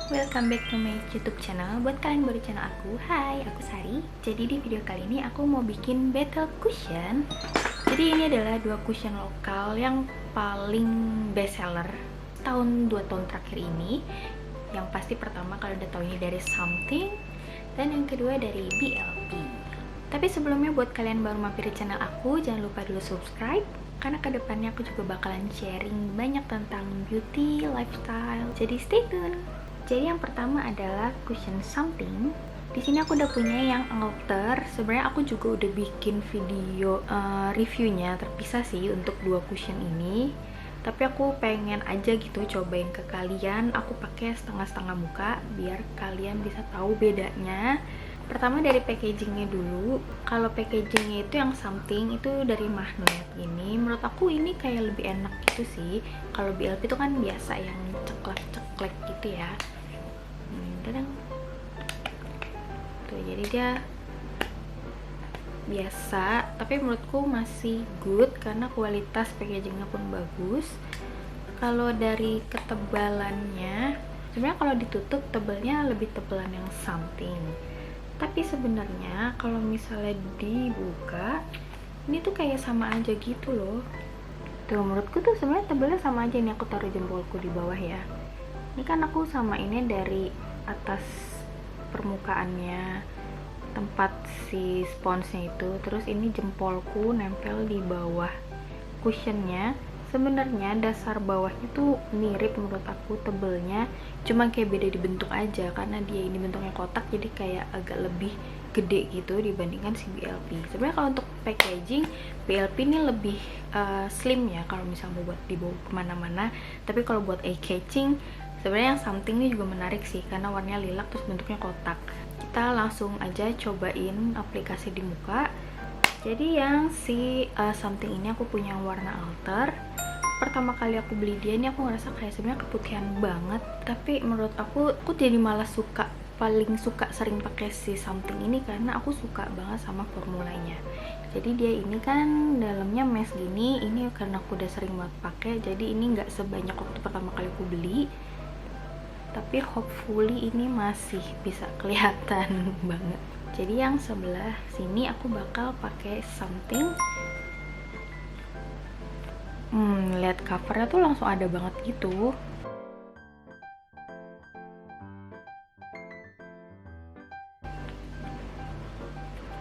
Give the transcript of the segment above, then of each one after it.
welcome back to my YouTube channel. Buat kalian baru channel aku, hai, aku Sari. Jadi di video kali ini aku mau bikin battle cushion. Jadi ini adalah dua cushion lokal yang paling best seller tahun 2 tahun terakhir ini. Yang pasti pertama kalian udah tahu ini dari Something, dan yang kedua dari BLP. Tapi sebelumnya buat kalian baru mampir di channel aku, jangan lupa dulu subscribe, karena kedepannya aku juga bakalan sharing banyak tentang beauty, lifestyle. Jadi stay tune. Jadi yang pertama adalah cushion Something. Di sini aku udah punya yang outer. Sebenarnya aku juga udah bikin video reviewnya terpisah sih untuk dua cushion ini. Tapi aku pengen aja gitu cobain ke kalian. Aku pakai setengah-setengah muka biar kalian bisa tahu bedanya. Pertama dari packagingnya dulu. Kalau packagingnya itu yang Something itu dari magnet ini, menurut aku ini kayak lebih enak gitu sih. Kalau BLP itu kan biasa yang ceklek-ceklek gitu ya. Tuh, jadi dia biasa, tapi menurutku masih good karena kualitas packagingnya pun bagus. Kalau dari ketebalannya, sebenarnya kalau ditutup tebalnya lebih tebalan yang Something. Tapi sebenarnya kalau misalnya dibuka, ini tuh kayak sama aja gitu loh. Tuh, menurutku tuh sebenarnya tebalnya sama aja. Ini aku taruh jempolku di bawah ya. Ini kan aku sama ini dari atas permukaannya tempat si sponsnya itu, terus ini jempolku nempel di bawah cushionnya. Sebenarnya dasar bawahnya tuh mirip menurut aku tebelnya, cuma kayak beda dibentuk aja karena dia ini bentuknya kotak, jadi kayak agak lebih gede gitu dibandingkan si BLP. Sebenarnya kalau untuk packaging BLP ini lebih slim ya kalau misalnya mau buat dibawa kemana-mana. Tapi kalau buat eye catching, sebenarnya yang Something ini juga menarik sih karena warnanya lilac terus bentuknya kotak. Kita langsung aja cobain aplikasi di muka. Jadi yang si Something ini aku punya warna alter. Pertama kali aku beli dia ini aku ngerasa kayak sebenarnya keputihan banget, tapi menurut aku jadi malah paling suka sering pakai si Something ini karena aku suka banget sama formulanya. Jadi dia ini kan dalamnya mesh gini, ini karena aku udah sering banget pakai, jadi ini nggak sebanyak waktu pertama kali aku beli, tapi hopefully ini masih bisa kelihatan banget. Jadi yang sebelah sini aku bakal pakai Something. Lihat covernya tuh langsung ada banget gitu.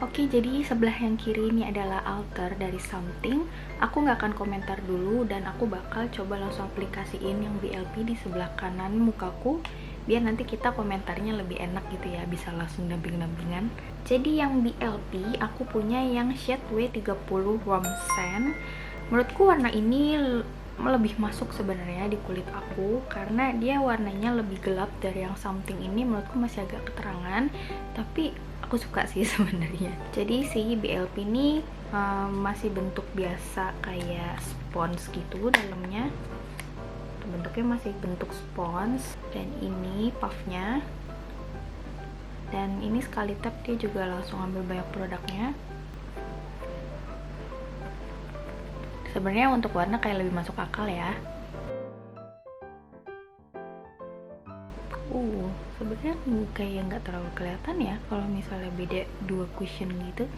Oke, jadi sebelah yang kiri ini adalah alter dari Something. Aku nggak akan komentar dulu dan aku bakal coba langsung aplikasiin yang BLP di sebelah kanan mukaku, biar nanti kita komentarnya lebih enak gitu ya, bisa langsung damping-dampingan. Jadi yang BLP aku punya yang shade W30 Warm Sand. Menurutku warna ini lebih masuk sebenarnya di kulit aku karena dia warnanya lebih gelap dari yang Something ini. Menurutku masih agak keterangan, tapi aku suka sih sebenarnya. Jadi si BLP ini masih bentuk biasa kayak spons gitu dalamnya. Bentuknya masih bentuk spons, dan ini puffnya. Dan ini sekali tap dia juga langsung ambil banyak produknya. Sebenarnya untuk warna kayak lebih masuk akal ya. Sebenarnya kayak nggak terlalu kelihatan ya kalau misalnya beda dua cushion gitu.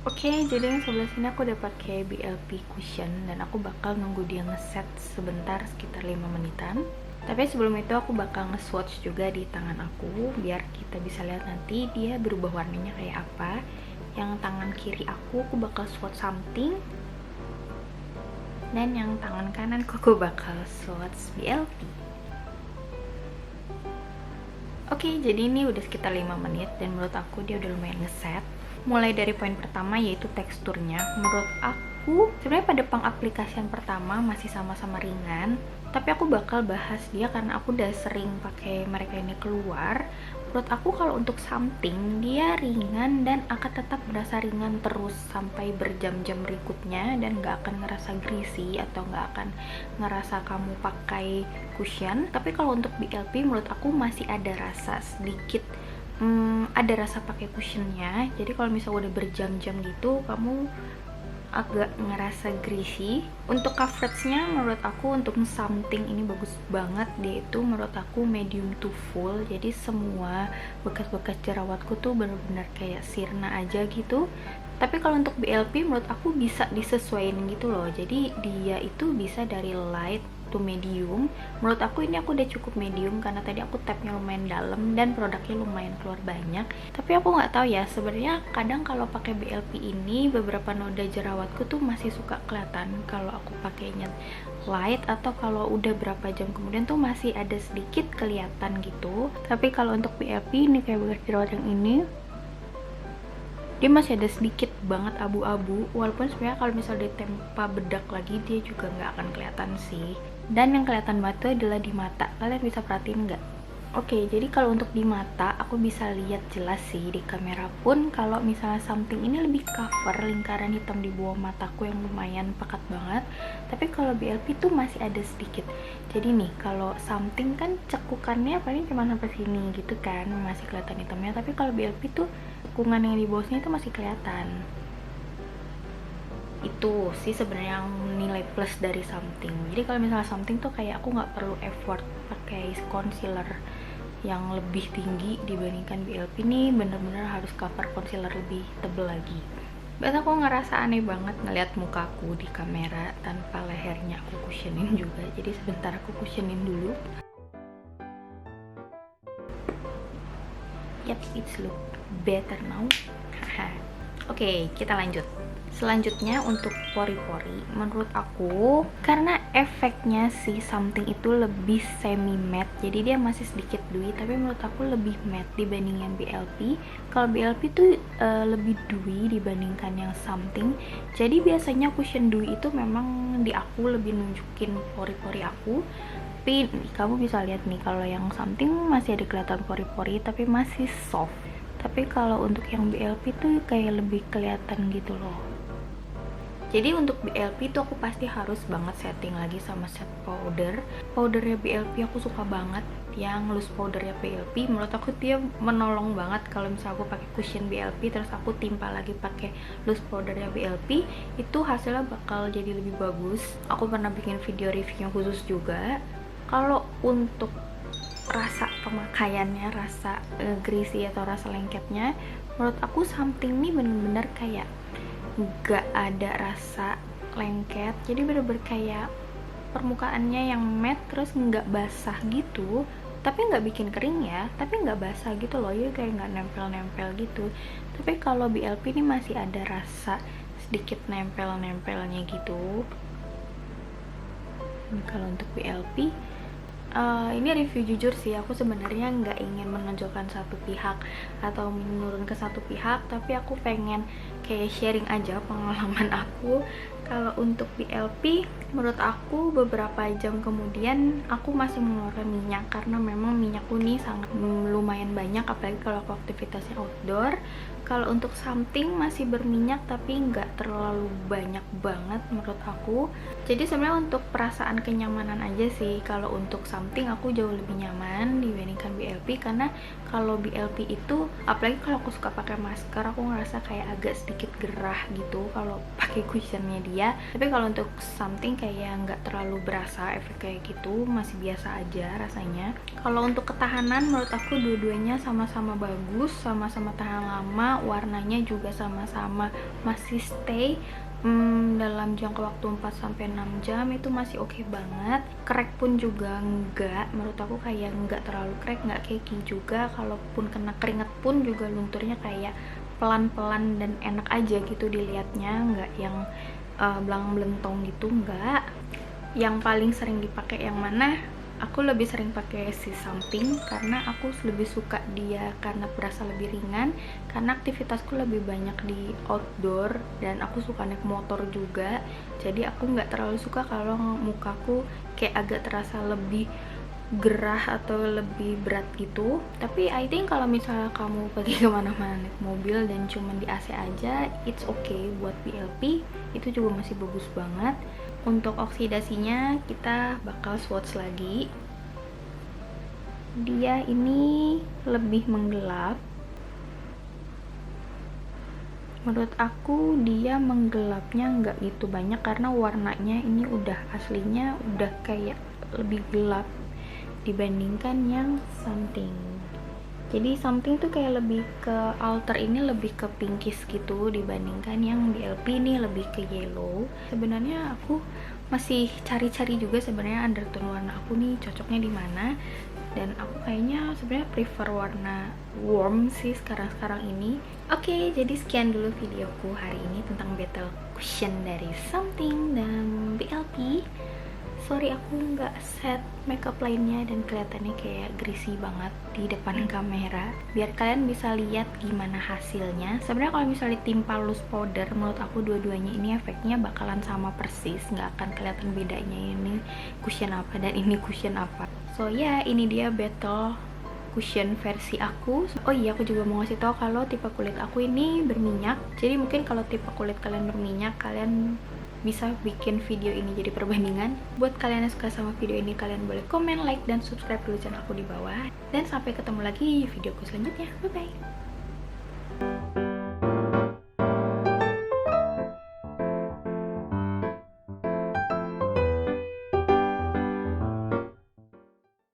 Oke, jadi yang sebelah sini aku udah pakai BLP cushion dan aku bakal nunggu dia ngeset sebentar, sekitar 5 menitan. Tapi sebelum itu aku bakal nge-swatch juga di tangan aku biar kita bisa lihat nanti dia berubah warnanya kayak apa. Yang tangan kiri aku bakal swatch Something, dan yang tangan kananku aku bakal swatch BLP. Oke, jadi ini udah sekitar 5 menit dan menurut aku dia udah lumayan ngeset. Mulai dari poin pertama yaitu teksturnya. Menurut aku sebenarnya pada pengaplikasian pertama masih sama-sama ringan, tapi aku bakal bahas dia karena aku udah sering pakai mereka ini keluar. Menurut aku kalau untuk Something dia ringan dan akan tetap berasa ringan terus sampai berjam-jam berikutnya, dan nggak akan ngerasa greasy atau nggak akan ngerasa kamu pakai cushion. Tapi kalau untuk BLP menurut aku masih ada rasa sedikit, ada rasa pakai cushionnya. Jadi kalau misalnya udah berjam-jam gitu kamu agak ngerasa greasy. Untuk coveragenya menurut aku untuk something ini bagus banget. Dia itu menurut aku medium to full, jadi semua bekas-bekas jerawatku tuh bener-bener kayak sirna aja gitu. Tapi kalau untuk BLP menurut aku bisa disesuaikan gitu loh, jadi dia itu bisa dari light to medium. Menurut aku ini aku udah cukup medium karena tadi aku tapnya lumayan dalam dan produknya lumayan keluar banyak. Tapi aku nggak tahu ya, sebenarnya kadang kalau pakai BLP ini beberapa noda jerawatku tuh masih suka kelihatan kalau aku pakainya light, atau kalau udah berapa jam kemudian tuh masih ada sedikit kelihatan gitu. Tapi kalau untuk BLP ini kayak bekas jerawat yang ini, dia masih ada sedikit banget abu-abu, walaupun sebenarnya kalau misalnya ditempa bedak lagi dia juga nggak akan kelihatan sih. Dan yang kelihatan banget tuh adalah di mata, kalian bisa perhatiin nggak? Oke, jadi kalau untuk di mata aku bisa lihat jelas sih di kamera pun kalau misalnya something ini lebih cover lingkaran hitam di bawah mataku yang lumayan pekat banget. Tapi kalau BLP tuh masih ada sedikit. Jadi nih, kalau something kan cekukannya paling cuma sampai sini gitu kan, masih kelihatan hitamnya. Tapi kalau BLP tuh cekungan yang di bawahnya itu masih kelihatan. Itu sih sebenarnya yang nilai plus dari something. Jadi kalau misalnya something tuh kayak aku nggak perlu effort pakai concealer yang lebih tinggi dibandingkan BLP nih, bener-bener harus cover concealer lebih tebel lagi. Bahkan aku ngerasa aneh banget ngeliat mukaku di kamera tanpa lehernya aku cushionin juga. Jadi sebentar aku cushionin dulu. Yap, it's look better now. Oke, kita lanjut. Selanjutnya untuk pori-pori, menurut aku karena efeknya si something itu lebih semi matte, jadi dia masih sedikit dewy, tapi menurut aku lebih matte dibandingkan BLP. Kalau BLP tuh lebih dewy dibandingkan yang something, jadi biasanya cushion dewy itu memang di aku lebih nunjukin pori-pori aku. Tapi kamu bisa lihat nih, kalau yang something masih ada kelihatan pori-pori tapi masih soft. Tapi kalau untuk yang BLP tuh kayak lebih kelihatan gitu loh. Jadi untuk BLP tuh aku pasti harus banget setting lagi sama set powder. Powdernya BLP aku suka banget, yang loose powdernya BLP. Menurut aku dia menolong banget kalau misalnya aku pakai cushion BLP terus aku timpa lagi pakai loose powdernya BLP, itu hasilnya bakal jadi lebih bagus. Aku pernah bikin video reviewnya khusus juga. Kalau untuk rasa pemakaiannya, rasa greasy atau rasa lengketnya, menurut aku something ini bener-bener kayak gak ada rasa lengket, jadi bener-bener kayak permukaannya yang matte terus nggak basah gitu, tapi nggak bikin kering ya, tapi nggak basah gitu loh, ya kayak nggak nempel-nempel gitu. Tapi kalau BLP ini masih ada rasa sedikit nempel-nempelnya gitu. Kalau untuk BLP ini review jujur sih, aku sebenarnya nggak ingin menonjolkan satu pihak atau menurun ke satu pihak, tapi aku pengen kayak sharing aja pengalaman aku. Kalau untuk BLP, menurut aku beberapa jam kemudian aku masih mengeluarkan minyak, karena memang minyakku nih sangat lumayan banyak, apalagi kalau aku aktivitasnya outdoor. Kalau untuk something masih berminyak tapi nggak terlalu banyak banget menurut aku. Jadi sebenarnya untuk perasaan kenyamanan aja sih, kalau untuk something aku jauh lebih nyaman dibandingkan BLP, karena kalau BLP itu apalagi kalau aku suka pakai masker, aku ngerasa kayak agak sedikit gerah gitu kalau pakai cushionnya dia. Tapi kalau untuk something kayak nggak terlalu berasa efek kayak gitu, masih biasa aja rasanya. Kalau untuk ketahanan menurut aku dua-duanya sama-sama bagus, sama-sama tahan lama, warnanya juga sama-sama masih stay dalam jangka waktu 4-6 jam, itu masih oke banget. Crack pun juga enggak, menurut aku kayak enggak terlalu crack, enggak cakey juga. Kalaupun kena keringat pun juga lunturnya kayak pelan-pelan dan enak aja gitu dilihatnya, enggak yang belang belentong gitu, enggak. Yang paling sering dipakai yang mana? Aku lebih sering pakai si something karena aku lebih suka dia karena berasa lebih ringan, karena aktivitasku lebih banyak di outdoor dan aku suka naik motor juga. Jadi aku nggak terlalu suka kalau mukaku kayak agak terasa lebih gerah atau lebih berat gitu. Tapi I think kalau misalnya kamu pergi kemana-mana naik mobil dan cuman di AC aja, it's okay buat BLP, itu juga masih bagus banget. Untuk oksidasinya kita bakal swatch lagi. Dia ini lebih menggelap, Menurut aku dia menggelapnya nggak gitu banyak karena warnanya ini udah aslinya udah kayak lebih gelap dibandingkan yang something. Jadi something tuh kayak lebih ke alter, ini lebih ke pinkish gitu dibandingkan yang BLP ini lebih ke yellow. Sebenarnya aku masih cari-cari juga sebenarnya undertone warna aku nih cocoknya di mana, dan aku kayaknya sebenarnya prefer warna warm sih sekarang ini. Oke, jadi sekian dulu videoku hari ini tentang battle cushion dari something dan BLP. Sorry aku nggak set makeup lainnya dan kelihatannya kayak greasy banget di depan kamera, biar kalian bisa lihat gimana hasilnya. Sebenarnya kalau misalnya timpa loose powder, menurut aku dua-duanya ini efeknya bakalan sama persis, nggak akan kelihatan bedanya ini cushion apa dan ini cushion apa. So ya, ini dia battle cushion versi aku. Oh iya, aku juga mau ngasih tahu kalau tipe kulit aku ini berminyak. Jadi mungkin kalau tipe kulit kalian berminyak, kalian bisa bikin video ini jadi perbandingan. Buat kalian yang suka sama video ini, kalian boleh komen, like, dan subscribe dulu channel aku di bawah. Dan sampai ketemu lagi di videoku selanjutnya. Bye bye.